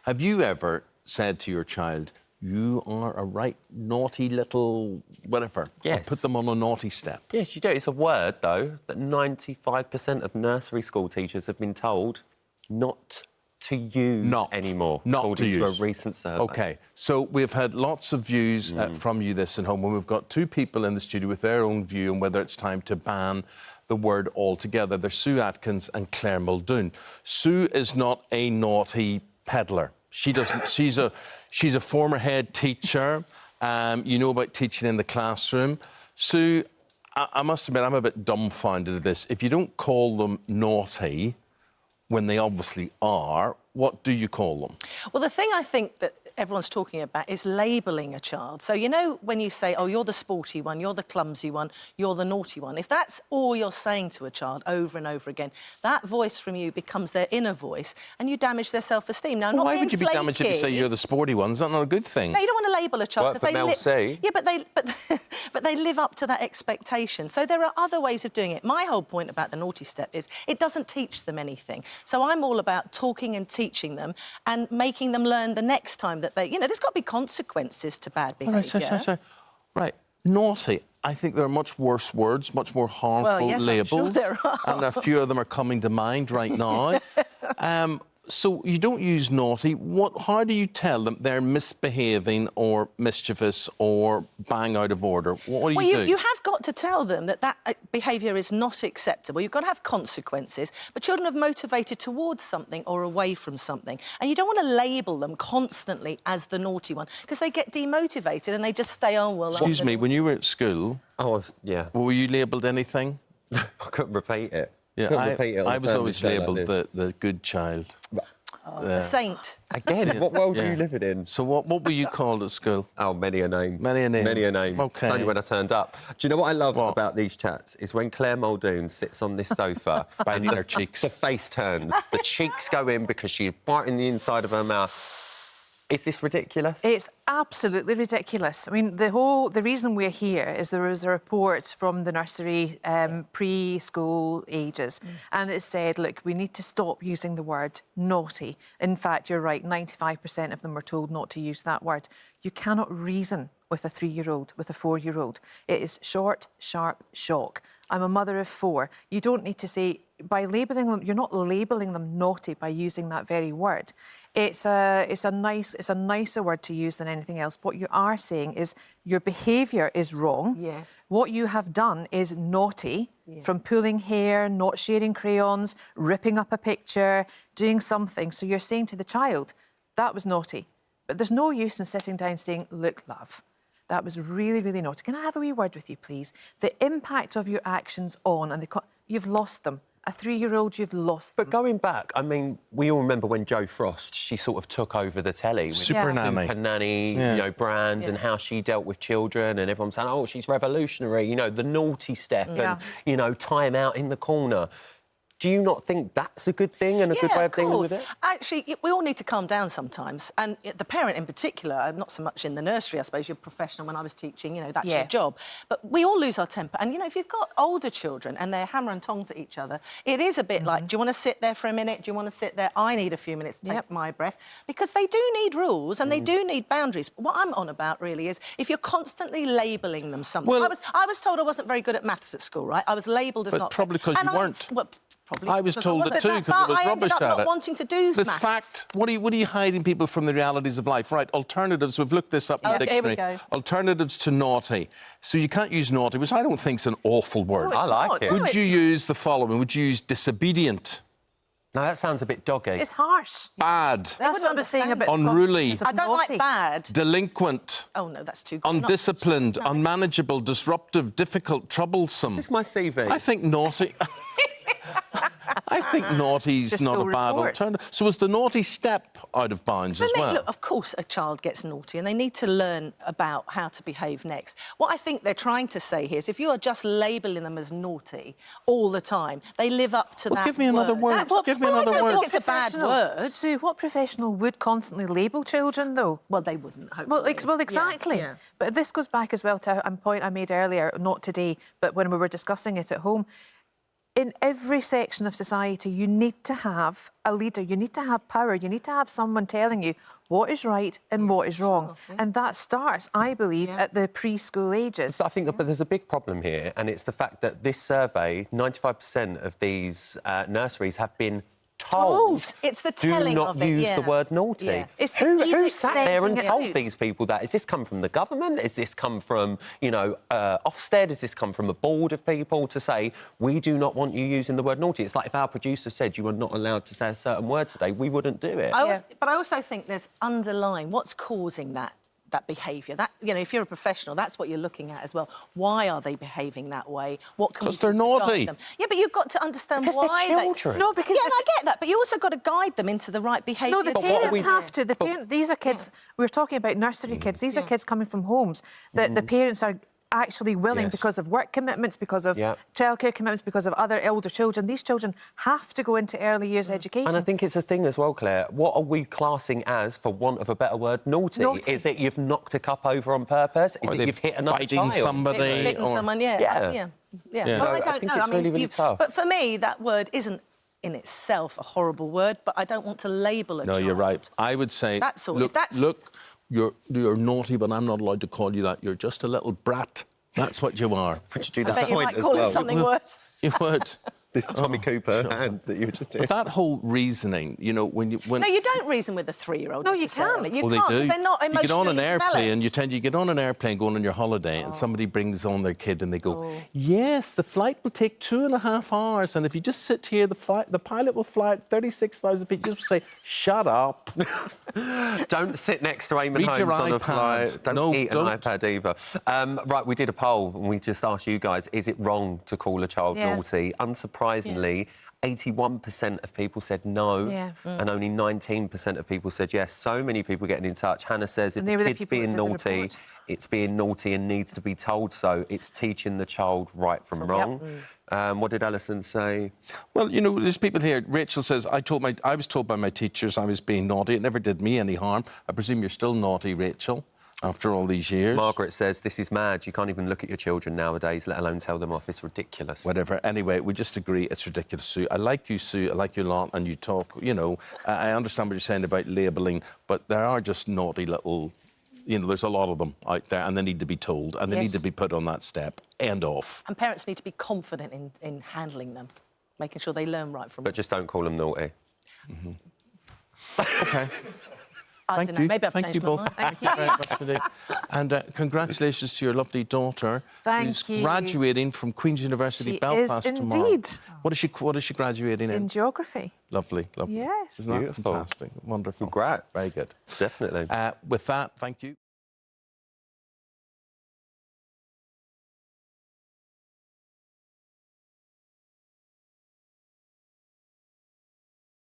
Have you ever said to your child, you are a right naughty little whatever? Yes. Or put them on a naughty step? Yes, you do. It's a word, though, that 95% of nursery school teachers have been told not to use anymore, according to a recent survey. OK, so we've had lots of views from you this at home, and we've got two people in the studio with their own view on whether it's time to ban the word altogether. They're Sue Atkins and Clare Muldoon. Sue is not a naughty peddler. She doesn't. She's a former head teacher. You know about teaching in the classroom. Sue, I must admit, I'm a bit dumbfounded at this. If you don't call them naughty, when they obviously are, what do you call them? Well, the thing I think that everyone's talking about is labelling a child. So, you know, when you say, oh, you're the sporty one, you're the clumsy one, you're the naughty one, if that's all you're saying to a child over and over again, that voice from you becomes their inner voice and you damage their self-esteem. Now, Well, why would you be damaged if you say you're the sporty one? Is that not a good thing? No, you don't want to label a child because they... Yeah, but they live up to that expectation. So there are other ways of doing it. My whole point about the naughty step is it doesn't teach them anything. So I'm all about talking and teaching them and making them learn the next time that they... You know, there's got to be consequences to bad behaviour. Right, naughty. I think there are much worse words, much more harmful labels. I'm sure there are. And a few of them are coming to mind right now. So you don't use naughty. How do you tell them they're misbehaving or mischievous or bang out of order? What do you do? You have got to tell them that behaviour is not acceptable. You've got to have consequences. But children are motivated towards something or away from something. And you don't want to label them constantly as the naughty one because they get demotivated and they just stay, oh, well... Excuse me, when you were at school... Oh, yeah. Were you labelled anything? I couldn't repeat it. Yeah, I was always labelled the good child. A saint. Again, what world are you living in? So what were you called at school? Oh, many a name. Many a name. Many a name. OK. Only when I turned up. Do you know what I love about these chats? Is when Clare Muldoon sits on this sofa... Banging her cheeks. The face turns. The cheeks go in because she's biting the inside of her mouth. Is this ridiculous? It's absolutely ridiculous. I mean, the reason we're here is there was a report from the nursery preschool ages, and it said, look, we need to stop using the word naughty. In fact, you're right, 95% of them were told not to use that word. You cannot reason with a 3-year-old, with a 4-year-old. It is short, sharp shock. I'm a mother of 4. You don't need to say, by labelling them, you're not labelling them naughty by using that very word. It's a nicer word to use than anything else. What you are saying is your behaviour is wrong. Yes. What you have done is naughty, from pulling hair, not sharing crayons, ripping up a picture, doing something. So you're saying to the child, that was naughty. But there's no use in sitting down saying, look, love, that was really, really naughty. Can I have a wee word with you, please? The impact of your actions on, and you've lost them. A 3-year-old, you've lost them. But going back, I mean, we all remember when Jo Frost, she sort of took over the telly with Super Nanny, you know, brand, and how she dealt with children, and everyone saying, oh, she's revolutionary, you know, the naughty step and, you know, time out in the corner. Do you not think that's a good thing and a good way of dealing with it? Actually, we all need to calm down sometimes. And the parent in particular, not so much in the nursery, I suppose, you're professional when I was teaching, you know, that's your job. But we all lose our temper. And, you know, if you've got older children and they're hammer and tongs at each other, it is a bit like, do you want to sit there for a minute? Do you want to sit there? I need a few minutes to take my breath. Because they do need rules and they do need boundaries. What I'm on about, really, is if you're constantly labelling them something... Well, I was told I wasn't very good at maths at school, right? I was labelled as not... But probably because you weren't. Well, probably. I was told it too because it was rubbish at it. I ended up not wanting to do this maths. Fact. What are you hiding people from the realities of life? Right, alternatives. We've looked this up in the dictionary. Here we go. Alternatives to naughty. So you can't use naughty, which I don't think is an awful word. I like it. Would you use the following? Would you use disobedient? No, that sounds a bit doggy. It's harsh. Bad. That's what I'm saying about unruly. I don't like bad. Delinquent. Oh, no, that's too... Undisciplined, unmanageable, disruptive, difficult, troublesome. This is my CV. I think naughty... I think naughty's not a bad alternative. So is the naughty step out of bounds as well? Look, of course a child gets naughty and they need to learn about how to behave next. What I think they're trying to say here is if you are just labelling them as naughty all the time, they live up to that give me another word. Give me another word. I don't think it's a bad word. Sue, what professional would constantly label children, though? Well, they wouldn't, hopefully. Well, exactly. Yeah. But this goes back as well to a point I made earlier, not today, but when we were discussing it at home. in every section of society, you need to have a leader, you need to have power, you need to have someone telling you what is right and what is wrong. And that starts, I believe, at the preschool ages. I think but there's a big problem here, and it's the fact that this survey, 95% of these nurseries have been told. It's the telling do not of it, use the word naughty. Yeah. It's Who sat there and told out. these people that? Has this come from the government? Has this come from, you know, Ofsted? Has this come from a board of people to say, we do not want you using the word naughty? It's like if our producer said you were not allowed to say a certain word today, we wouldn't do it. But I also think there's underlying what's causing that behaviour. That, you know, if you're a professional, that's what you're looking at as well. Why are they behaving that way? What can we do they're to naughty. guide them? Yeah, but you've got to understand why they're children. No, because... Yeah, and I get that, but you also got to guide them into the right behaviour. No, the parents have to. These are kids... We're talking about nursery kids. These are kids coming from homes that the parents are actually willing, because of work commitments, because of childcare commitments, because of other elder children. These children have to go into early years education. And I think it's a thing as well, Claire. What are we classing as, for want of a better word, naughty? Is it you've knocked a cup over on purpose? Is it you've hit another child? Somebody? Bitten someone, Yeah. Well, I don't think know. it's really tough. But for me, that word isn't in itself a horrible word, but I don't want to label a child. No, you're right. I would say, that's all. Look, you're naughty, but I'm not allowed to call you that. You're just a little brat. That's what you are. Would you do I bet you might call him something worse. You would. This Tommy Cooper hand that you were just doing. But that whole reasoning, you know, when... No, you don't reason with a 3-year-old. No, you necessarily. can't. You Well, can't, they do. because they're not emotionally You get on an airplane, developed. you get on an airplane going on your holiday, and somebody brings on their kid, and they go, "Yes, the flight will take 2.5 hours, and if you just sit here, the pilot will fly at 36,000 feet." You just say, "Shut up." Don't sit next to Eamonn Read Holmes your on a iPad. flight. Don't eat don't. an iPad either. Right, we did a poll, and we just asked you guys, is it wrong to call a child naughty? Unsurprisingly, 81% of people said no, and only 19% of people said yes. So many people getting in touch. Hannah says if the kid's being naughty, it's being naughty and needs to be told so. It's teaching the child right from wrong. What did Alison say? Well, you know, there's people here. Rachel says, I was told by my teachers I was being naughty. It never did me any harm. I presume you're still naughty, Rachel, after all these years. Margaret says, this is mad. You can't even look at your children nowadays, let alone tell them off. It's ridiculous. Whatever. Anyway, we just agree it's ridiculous, Sue. I like you, Sue. I like you a lot, and you talk, you know, I understand what you're saying about labelling, but there are just naughty little... You know, there's a lot of them out there, and they need to be told, and they need to be put on that step. End off. And parents need to be confident in handling them, making sure they learn right from But just don't call them naughty. OK. I don't know, maybe I've changed my mind. Thank you very much indeed. And congratulations to your lovely daughter, who's graduating from Queen's University Belfast tomorrow. Indeed. What is she graduating in? In geography. Lovely, lovely. Yes. Isn't that Beautiful. fantastic? Wonderful. Congrats. Very good. Definitely. With that, thank you.